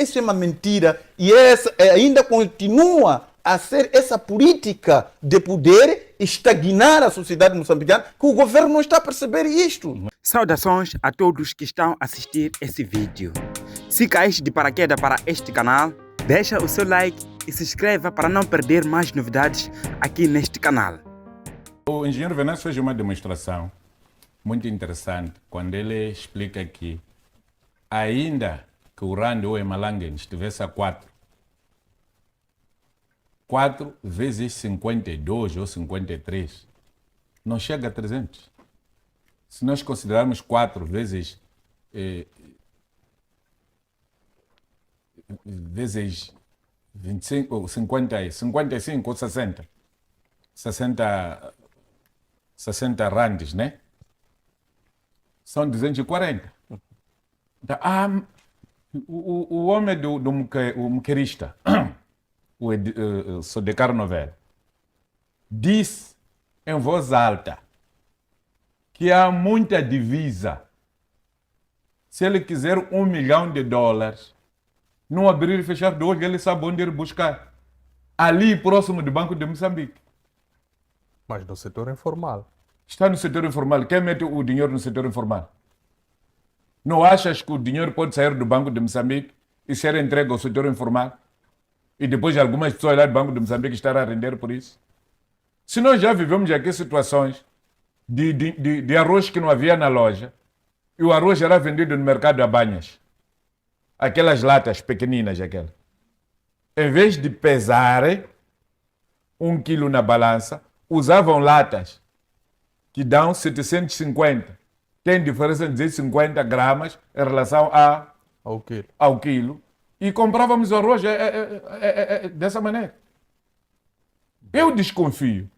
isso é uma mentira e essa ainda continua a ser essa política de poder estagnar a sociedade moçambicana, que o governo não está a perceber isto. Saudações a todos que estão a assistir esse vídeo. Se caíste de paraquedas para este canal, deixa o seu like e se inscreva para não perder mais novidades aqui neste canal. O engenheiro Venâncio fez uma demonstração muito interessante quando ele explica que ainda que o Rand ou Emalangen estivesse a 4 vezes 52 ou 53 não chega a 300. Se nós considerarmos 4 vezes vezes 25 ou 50, 55 ou 60 randes, né? São 240. Então, o homem do muquerista, o Sodecar Novel, disse em voz alta que há muita divisa. Se ele quiser $1 milhão, não abrir e fechar de olho, ele sabe onde ir buscar. Ali, próximo do Banco de Moçambique. Mas no setor informal. Está no setor informal. Quem mete o dinheiro no setor informal? Não achas que o dinheiro pode sair do Banco de Moçambique e ser entregue ao setor informal? E depois algumas pessoas lá do Banco de Moçambique estarem a render por isso? Se nós já vivemos aqui situações de arroz que não havia na loja e o arroz era vendido no mercado a banhas. Aquelas latas pequeninas, aquelas. Em vez de pesarem 1 quilo na balança, usavam latas que dão 750. Tem diferença de 250 gramas em relação ao quilo. E comprávamos o arroz dessa maneira. Eu desconfio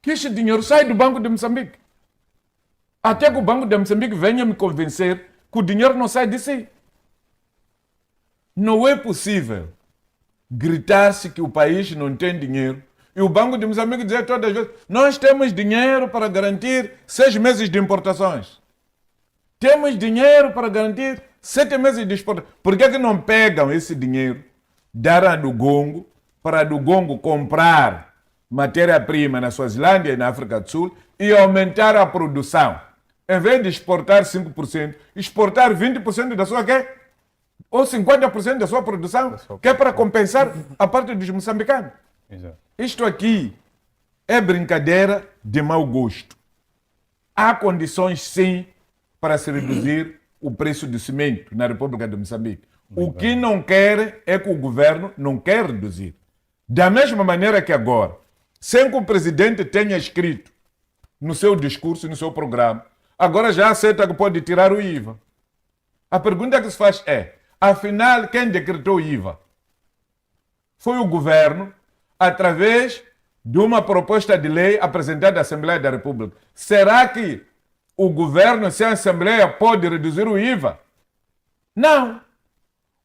que este dinheiro sai do Banco de Moçambique. Até que o Banco de Moçambique venha me convencer que o dinheiro não sai de si. Não é possível gritar-se que o país não tem dinheiro e o Banco de Moçambique dizer todas as vezes: nós temos dinheiro para garantir 6 meses de importações. Temos dinheiro para garantir 7 meses de exportação. Por que não pegam esse dinheiro, dar a do Gongo, para do Gongo comprar matéria-prima na Suazilândia e na África do Sul e aumentar a produção? Em vez de exportar 5%, exportar 20% da sua quê? Ou 50% da sua produção, que é para compensar a parte dos moçambicanos. Exato. Isto aqui é brincadeira de mau gosto. Há condições, sim, para se reduzir o preço do cimento na República de Moçambique. O que não quer é que o governo não quer reduzir. Da mesma maneira que agora, sem que o presidente tenha escrito no seu discurso, no seu programa, agora já aceita que pode tirar o IVA. A pergunta que se faz é: afinal, quem decretou o IVA? Foi o governo, através de uma proposta de lei apresentada à Assembleia da República. Será que o governo, sem a Assembleia, pode reduzir o IVA? Não.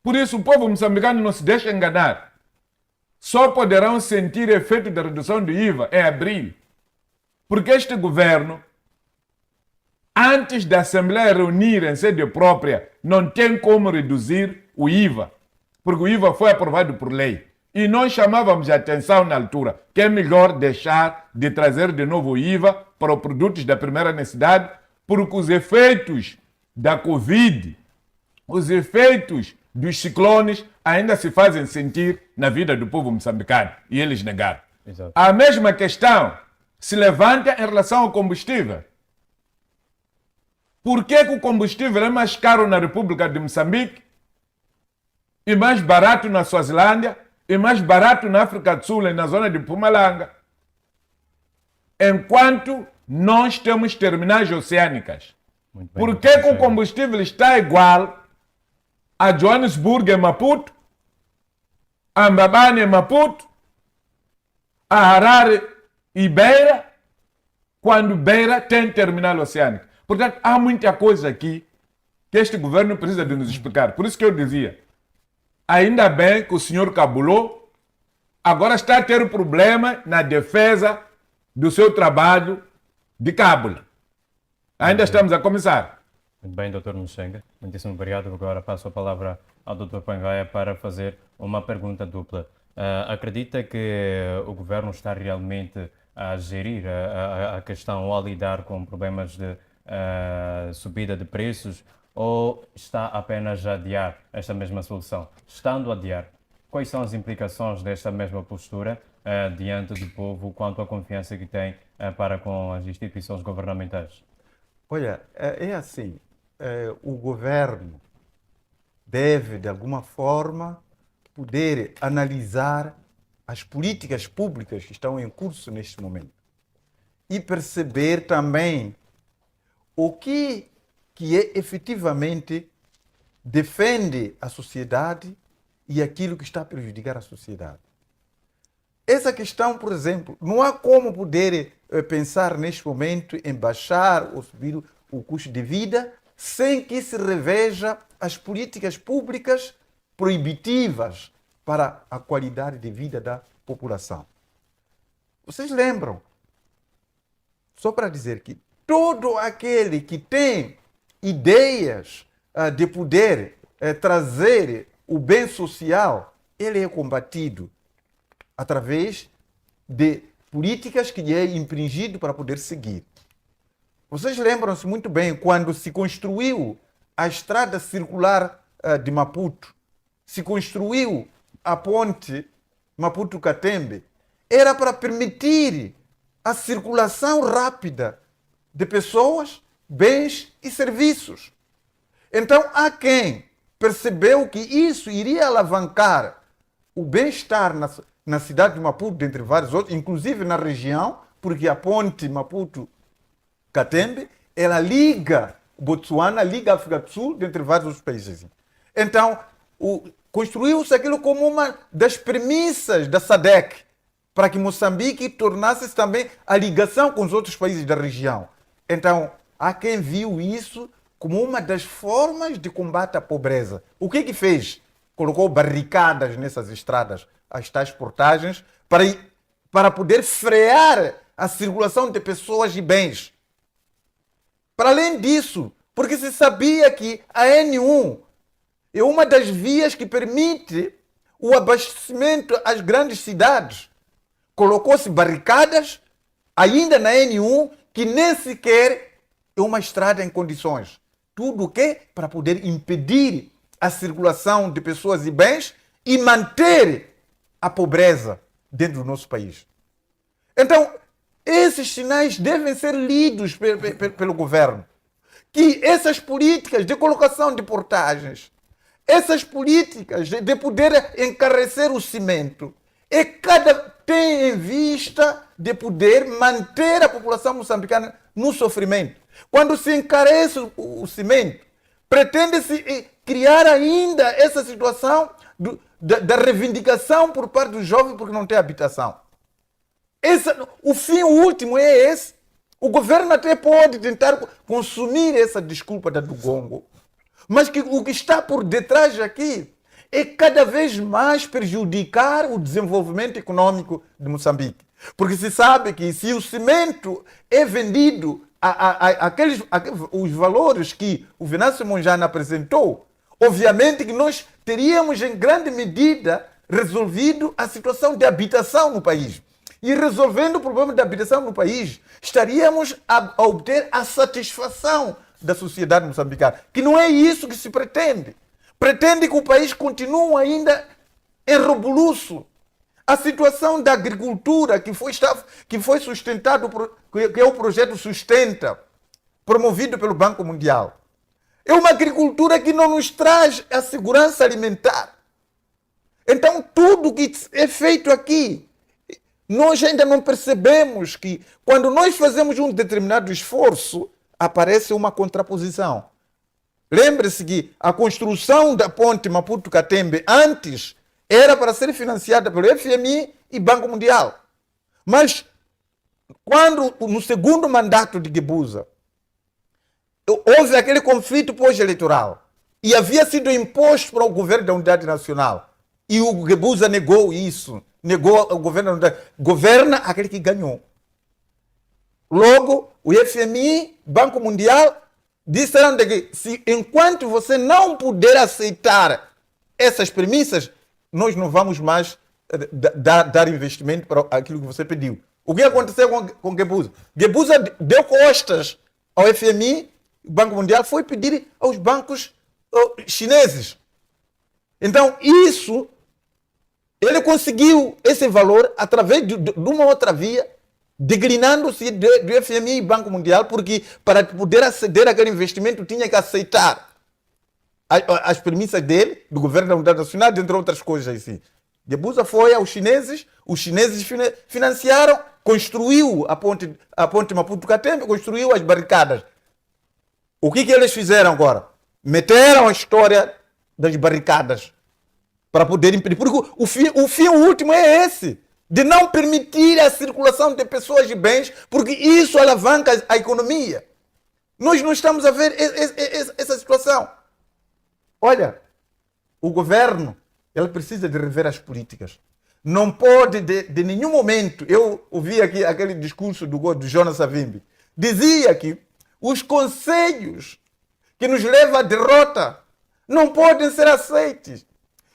Por isso, o povo moçambicano não se deixa enganar. Só poderão sentir efeito da redução do IVA em abril. Porque este governo, antes da Assembleia reunir em sede própria, não tem como reduzir o IVA, porque o IVA foi aprovado por lei. E nós chamávamos a atenção na altura que é melhor deixar de trazer de novo o IVA para os produtos da primeira necessidade, porque os efeitos da Covid, os efeitos dos ciclones ainda se fazem sentir na vida do povo moçambicano. E eles negaram. Exato. A mesma questão se levanta em relação ao combustível. Por que o combustível é mais caro na República de Moçambique e mais barato na Suazilândia e mais barato na África do Sul e na zona de Mpumalanga? Enquanto nós temos terminais oceânicas. Por que o combustível está igual a Joanesburgo e Maputo, a Mbabane e Maputo, a Harare e Beira, quando Beira tem terminal oceânico? Portanto, há muita coisa aqui que este governo precisa de nos explicar. Por isso que eu dizia, ainda bem que o senhor Cabulou agora está a ter problema na defesa do seu trabalho de cábula. Ainda estamos a começar. Muito bem, Dr. Muxenga. Muitíssimo obrigado. Agora passo a palavra ao Dr. Pangaia para fazer uma pergunta dupla. Acredita que o governo está realmente a gerir a questão ou a lidar com problemas de subida de preços ou está apenas a adiar esta mesma solução? Estando a adiar, quais são as implicações desta mesma postura diante do povo quanto à confiança que tem para com as instituições governamentais? Olha, é assim, o governo deve, de alguma forma, poder analisar as políticas públicas que estão em curso neste momento e perceber também o que é efetivamente defende a sociedade e aquilo que está a prejudicar a sociedade. Essa questão, por exemplo, não há como poder pensar neste momento em baixar ou subir o custo de vida sem que se reveja as políticas públicas proibitivas para a qualidade de vida da população. Vocês lembram? Só para dizer que todo aquele que tem ideias de poder trazer o bem social, ele é combatido através de políticas que lhe é infringido para poder seguir. Vocês lembram-se muito bem quando se construiu a estrada circular de Maputo, se construiu a ponte Maputo-Catembe, era para permitir a circulação rápida de pessoas, bens e serviços. Então, há quem percebeu que isso iria alavancar o bem-estar na cidade de Maputo, dentre vários outros, inclusive na região, porque a ponte Maputo-Catembe, ela liga Botsuana, liga a África do Sul, dentre vários outros países. Então, construiu-se aquilo como uma das premissas da SADC, para que Moçambique tornasse também a ligação com os outros países da região. Então, há quem viu isso como uma das formas de combate à pobreza. O que fez? Colocou barricadas nessas estradas, as tais portagens, para poder frear a circulação de pessoas e bens. Para além disso, porque se sabia que a N1 é uma das vias que permite o abastecimento às grandes cidades. Colocou-se barricadas, ainda na N1, que nem sequer é uma estrada em condições. Tudo o quê? Para poder impedir a circulação de pessoas e bens e manter a pobreza dentro do nosso país. Então, esses sinais devem ser lidos pelo governo. Que essas políticas de colocação de portagens, essas políticas de poder encarecer o cimento, tem em vista de poder manter a população moçambicana no sofrimento. Quando se encarece o cimento, pretende-se criar ainda essa situação da reivindicação por parte dos jovens porque não tem habitação. O fim último é esse. O governo até pode tentar consumir essa desculpa da do Gongo, mas o que está por detrás aqui é cada vez mais prejudicar o desenvolvimento econômico de Moçambique. Porque se sabe que se o cimento é vendido os valores que o Venâncio Mondlane apresentou, obviamente que nós teríamos em grande medida resolvido a situação de habitação no país. E resolvendo o problema da habitação no país, estaríamos a obter a satisfação da sociedade moçambicana, que não é isso que se pretende. Pretende que o país continue ainda em rebuliço. A situação da agricultura que foi sustentado, que é o projeto Sustenta, promovido pelo Banco Mundial. É uma agricultura que não nos traz a segurança alimentar. Então, tudo que é feito aqui, nós ainda não percebemos que, quando nós fazemos um determinado esforço, aparece uma contraposição. Lembre-se que a construção da ponte Maputo-Catembe antes era para ser financiada pelo FMI e Banco Mundial. Mas, quando no segundo mandato de Guebuza, houve aquele conflito pós-eleitoral e havia sido imposto para o governo da Unidade Nacional, e o Guebuza negou isso, negou o governo da Unidade. Governa aquele que ganhou. Logo, o FMI, Banco Mundial, disseram que enquanto você não puder aceitar essas premissas, nós não vamos mais dar investimento para aquilo que você pediu. O que aconteceu com Guebuza? Guebuza deu costas ao FMI, o Banco Mundial foi pedir aos bancos chineses. Então, isso, ele conseguiu esse valor através de uma outra via, declinando-se do FMI e Banco Mundial, porque para poder aceder àquele investimento tinha que aceitar as premissas dele, do governo da unidade nacional, entre outras coisas assim. Guebuza foi aos chineses, os chineses financiaram, construiu a ponte Maputo-Catembe, construiu as barricadas. O que eles fizeram agora? Meteram a história das barricadas para poder impedir. Porque o fim último é esse, de não permitir a circulação de pessoas e bens, porque isso alavanca a economia. Nós não estamos a ver essa situação. Olha, o governo, ele precisa de rever as políticas. Não pode, de nenhum momento, eu ouvi aqui aquele discurso do Jonas Savimbi, dizia que os conselhos que nos levam à derrota não podem ser aceitos.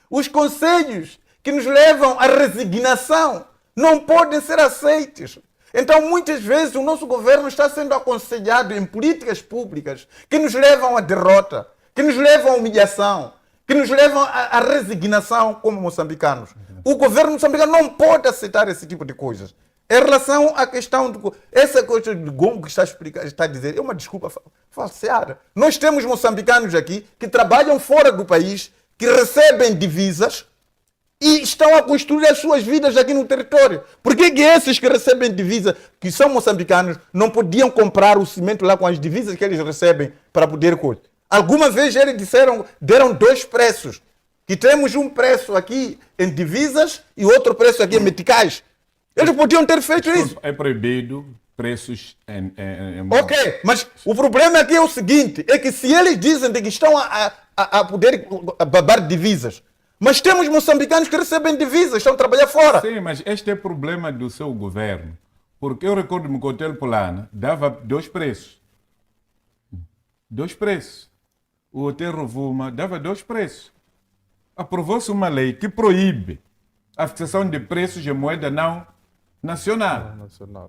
Os conselhos que nos levam à resignação não podem ser aceitos. Então, muitas vezes, o nosso governo está sendo aconselhado em políticas públicas que nos levam à derrota, que nos levam à humilhação, que nos levam à resignação como moçambicanos. O governo moçambicano não pode aceitar esse tipo de coisas. Em relação à questão essa coisa de gongo que está a dizer, é uma desculpa falseada. Nós temos moçambicanos aqui que trabalham fora do país, que recebem divisas e estão a construir as suas vidas aqui no território. Por que esses que recebem divisas, que são moçambicanos, não podiam comprar o cimento lá com as divisas que eles recebem para poder colher? Alguma vez eles deram dois preços. Que temos um preço aqui em divisas e outro preço aqui em meticais. Eles podiam ter feito isso. É proibido preços em Ok, mas o problema aqui é o seguinte, é que se eles dizem que estão a poder babar divisas, mas temos moçambicanos que recebem divisas, estão a trabalhar fora. Sim, mas este é o problema do seu governo. Porque eu recordo-me que o Hotel Polana dava dois preços. Dois preços. O Hotel Rovuma dava dois preços. Aprovou-se uma lei que proíbe a fixação de preços de moeda não nacional.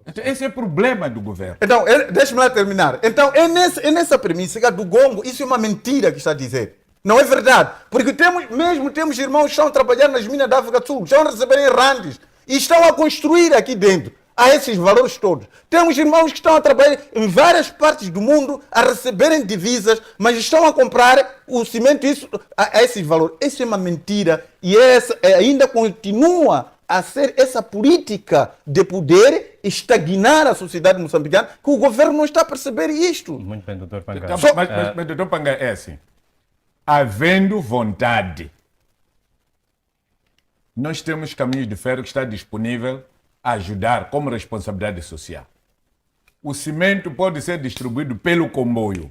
Então, esse é o problema do governo. Então, deixa-me lá terminar. Então, é nessa premissa do gongo, isso é uma mentira que está a dizer. Não é verdade. Porque temos irmãos que estão a trabalhar nas minas da África do Sul, estão a receber em randes e estão a construir aqui dentro a esses valores todos. Temos irmãos que estão a trabalhar em várias partes do mundo a receberem divisas, mas estão a comprar o cimento a esses valores. Isso é uma mentira e ainda continua a ser essa política de poder estagnar a sociedade moçambicana, que o governo não está a perceber isto. Muito bem, Dr. Panga. Mas Dr. Panga, é assim. Havendo vontade, nós temos caminhos de ferro que está disponível a ajudar como responsabilidade social. O cimento pode ser distribuído pelo comboio.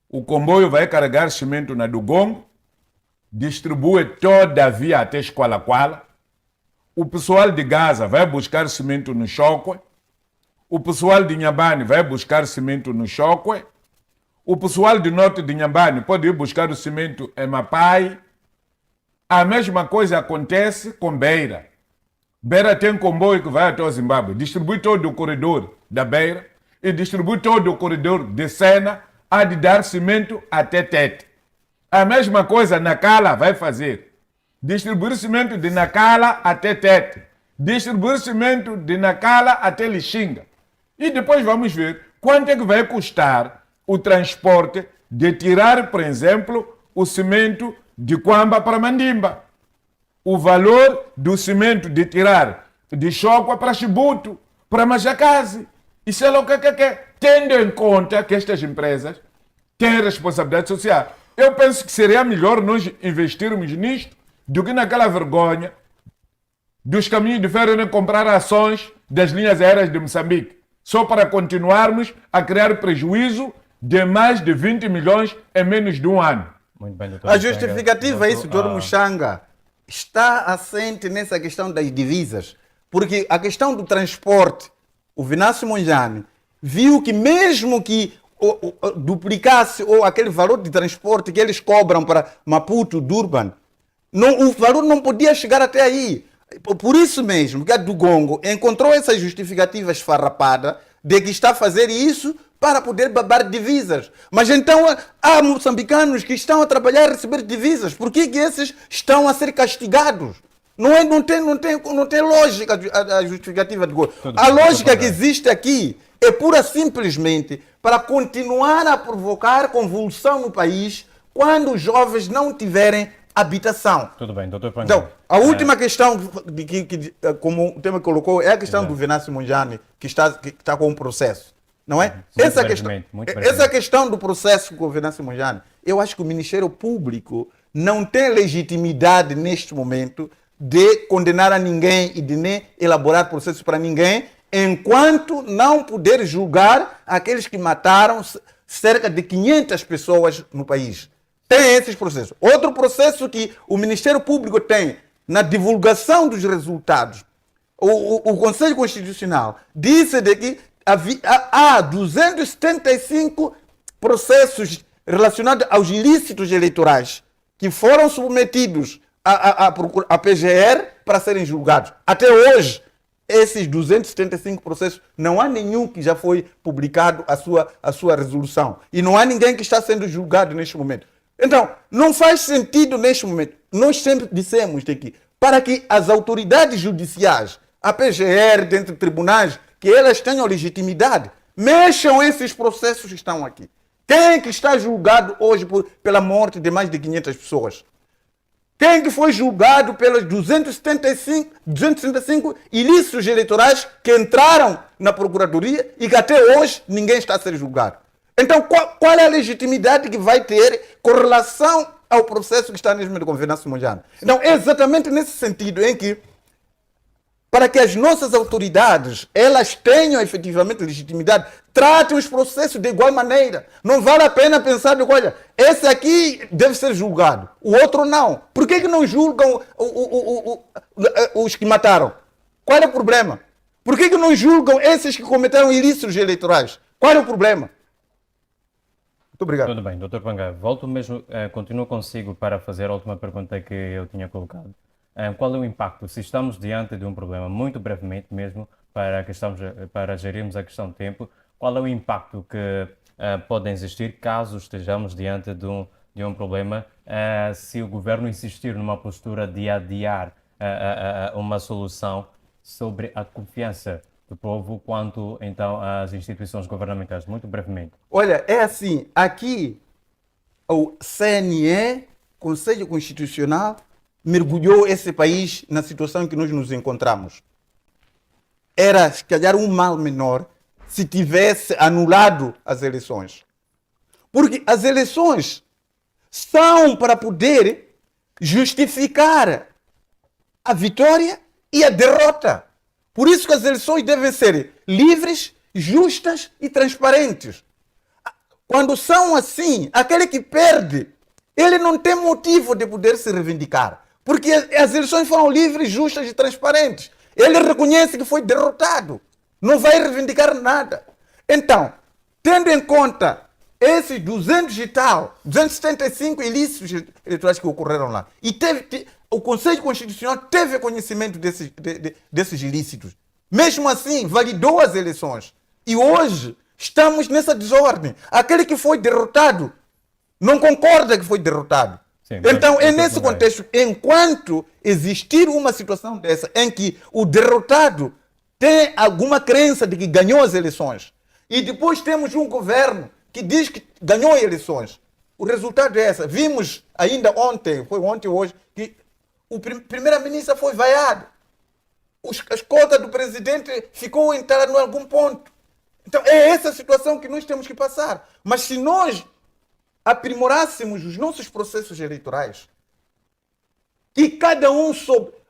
O comboio vai carregar cimento na Dugongo, distribui toda a via até Esqualaquala. O pessoal de Gaza vai buscar cimento no Chocwe. O pessoal de Inhambane vai buscar cimento no Chocwe. O pessoal do norte de Inhambane pode ir buscar o cimento em Mapai. A mesma coisa acontece com Beira. Beira tem comboio que vai até o Zimbábue, distribui todo o corredor da Beira e distribui todo o corredor de Sena, a de dar cimento até Tete. A mesma coisa Nacala vai fazer. Distribuir cimento de Nacala até Tete. Distribuir cimento de Nacala até Lixinga. E depois vamos ver quanto é que vai custar o transporte de tirar, por exemplo, o cimento de Quamba para Mandimba. O valor do cimento de tirar de Chocwa para Chibuto, para Majacase. Isso é o que é. Tendo em conta que estas empresas têm responsabilidade social. Eu penso que seria melhor nós investirmos nisto do que naquela vergonha dos caminhos de ferro em comprar ações das linhas aéreas de Moçambique, só para continuarmos a criar prejuízo de mais de 20 milhões em menos de um ano. Muito bem, doutor. A justificativa é isso, Dr. Muxanga, está assente nessa questão das divisas, porque a questão do transporte, o Venâncio Mondlane viu que mesmo que duplicasse ou aquele valor de transporte que eles cobram para Maputo, Durban, não, o valor não podia chegar até aí. Por isso mesmo que a do Gongo encontrou essa justificativa esfarrapada de que está a fazer isso para poder babar divisas. Mas então há moçambicanos que estão a trabalhar a receber divisas. Por que esses estão a ser castigados? Não tem lógica a justificativa do Gongo. A lógica que existe aqui é pura simplesmente para continuar a provocar convulsão no país quando os jovens não tiverem habitação. Tudo bem, doutor Panga. Então, a última questão, como o tema colocou, é a questão do Venâncio Mondlane, que está com um processo. Não é? Essa questão do processo com o Venâncio Mondlane, eu acho que o Ministério Público não tem legitimidade neste momento de condenar a ninguém e de nem elaborar processos para ninguém, enquanto não puder julgar aqueles que mataram cerca de 500 pessoas no país. Tem esses processos. Outro processo que o Ministério Público tem na divulgação dos resultados. O Conselho Constitucional disse de que há 275 processos relacionados aos ilícitos eleitorais que foram submetidos à PGR para serem julgados. Até hoje, esses 275 processos, não há nenhum que já foi publicado a sua resolução. E não há ninguém que está sendo julgado neste momento. Então, não faz sentido neste momento. Nós sempre dissemos que para que as autoridades judiciais, a PGR, dentro de tribunais, que elas tenham legitimidade, mexam esses processos que estão aqui. Quem é que está julgado hoje pela morte de mais de 500 pessoas? Quem é que foi julgado pelos 275 ilícitos eleitorais que entraram na Procuradoria e que até hoje ninguém está a ser julgado? Então, qual é a legitimidade que vai ter com relação ao processo que está nesse momento com o Venâncio Mondlane? Então, é exatamente nesse sentido em que, para que as nossas autoridades elas tenham efetivamente legitimidade, tratem os processos de igual maneira. Não vale a pena pensar, olha, esse aqui deve ser julgado, o outro não. Por que não julgam os que mataram? Qual é o problema? Por que não julgam esses que cometeram ilícitos eleitorais? Qual é o problema? Muito obrigado. Tudo bem, doutor Panga. Volto mesmo, continuo consigo para fazer a última pergunta que eu tinha colocado. Qual é o impacto, se estamos diante de um problema, muito brevemente mesmo, para gerirmos a questão de tempo, qual é o impacto que pode existir caso estejamos diante de um problema, se o governo insistir numa postura de adiar uma solução sobre a confiança do povo quanto então às instituições governamentais, muito brevemente? Olha, é assim, aqui o CNE, Conselho Constitucional, mergulhou esse país na situação em que nós nos encontramos. Era, se calhar, um mal menor se tivesse anulado as eleições. Porque as eleições são para poder justificar a vitória e a derrota. Por isso que as eleições devem ser livres, justas e transparentes. Quando são assim, aquele que perde, ele não tem motivo de poder se reivindicar. Porque as eleições foram livres, justas e transparentes. Ele reconhece que foi derrotado. Não vai reivindicar nada. Então, tendo em conta esses 275 ilícitos eleitorais que ocorreram lá, e o Conselho Constitucional teve conhecimento desses ilícitos. Mesmo assim, validou as eleições. E hoje estamos nessa desordem. Aquele que foi derrotado não concorda que foi derrotado. Sim, então, é nesse contexto, enquanto existir uma situação dessa em que o derrotado tem alguma crença de que ganhou as eleições, e depois temos um governo que diz que ganhou as eleições, o resultado é essa. Vimos ainda ontem, foi ontem ou hoje, que o primeiro-ministro foi vaiado. A escolta do presidente ficou entrada em algum ponto. Então, é essa situação que nós temos que passar. Mas se nós aprimorássemos os nossos processos eleitorais, que cada um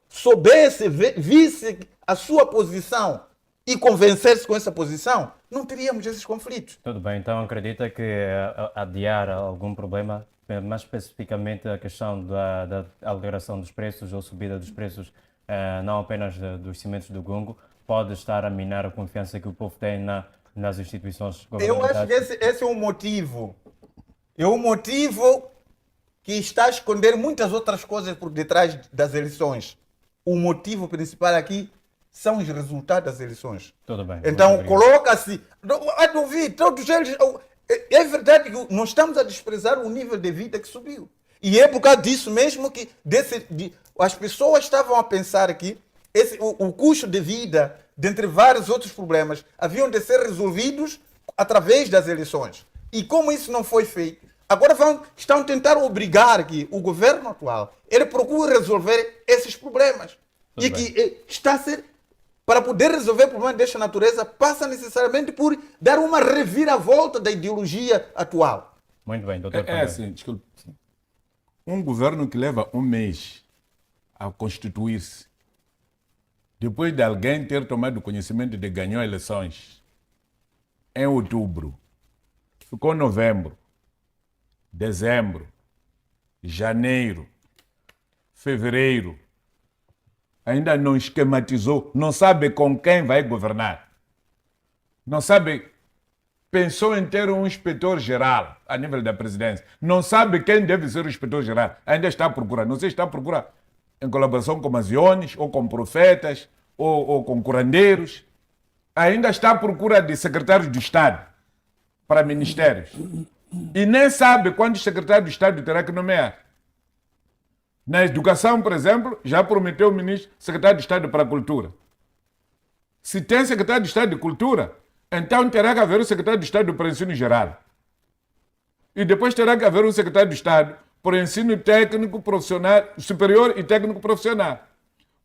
soubesse, visse a sua posição e convencer-se com essa posição, não teríamos esses conflitos. Tudo bem, então acredita que adiar algum problema, mais especificamente a questão da alteração dos preços ou subida dos preços, não apenas dos cimentos do Gongo, pode estar a minar a confiança que o povo tem nas instituições Eu acho que governamentais? esse é um motivo. É um motivo que está a esconder muitas outras coisas por detrás das eleições. O motivo principal aqui são os resultados das eleições. Tudo bem. Então, muito obrigado. coloca-se. A duvidar, todos eles. É verdade que nós estamos a desprezar o nível de vida que subiu. E é por causa disso mesmo que as pessoas estavam a pensar que o custo de vida, dentre vários outros problemas, haviam de ser resolvidos através das eleições. E como isso não foi feito, agora estão a tentar obrigar que o governo atual ele procure resolver esses problemas. Tudo E que está a ser. Para poder resolver problemas desta natureza, passa necessariamente por dar uma reviravolta da ideologia atual. Muito bem, doutor É Pandora. assim, desculpe. Um governo que leva um mês a constituir-se, depois de alguém ter tomado conhecimento de que ganhou eleições em outubro, ficou novembro, dezembro, janeiro, fevereiro, ainda não esquematizou, não sabe com quem vai governar. Não sabe, pensou em ter um inspetor-geral a nível da presidência. Não sabe quem deve ser o inspetor-geral. Ainda está à procura. Não sei se está à procura em colaboração com Maziones, ou com profetas, ou com curandeiros. Ainda está à procura de secretários de Estado para ministérios. E nem sabe quantos secretários de Estado terá que nomear. Na educação, por exemplo, já prometeu o ministro secretário de Estado para a Cultura. Se tem secretário de Estado de Cultura, então terá que haver um secretário de Estado para o ensino geral. E depois terá que haver um secretário de Estado para o ensino técnico, profissional, superior e técnico profissional.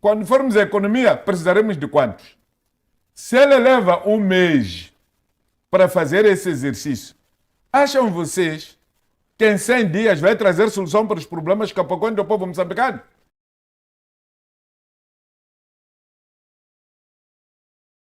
Quando formos à economia, precisaremos de quantos? Se ele leva um mês para fazer esse exercício, acham vocês que em 100 dias vai trazer solução para os problemas capoconhos do povo moçambicano?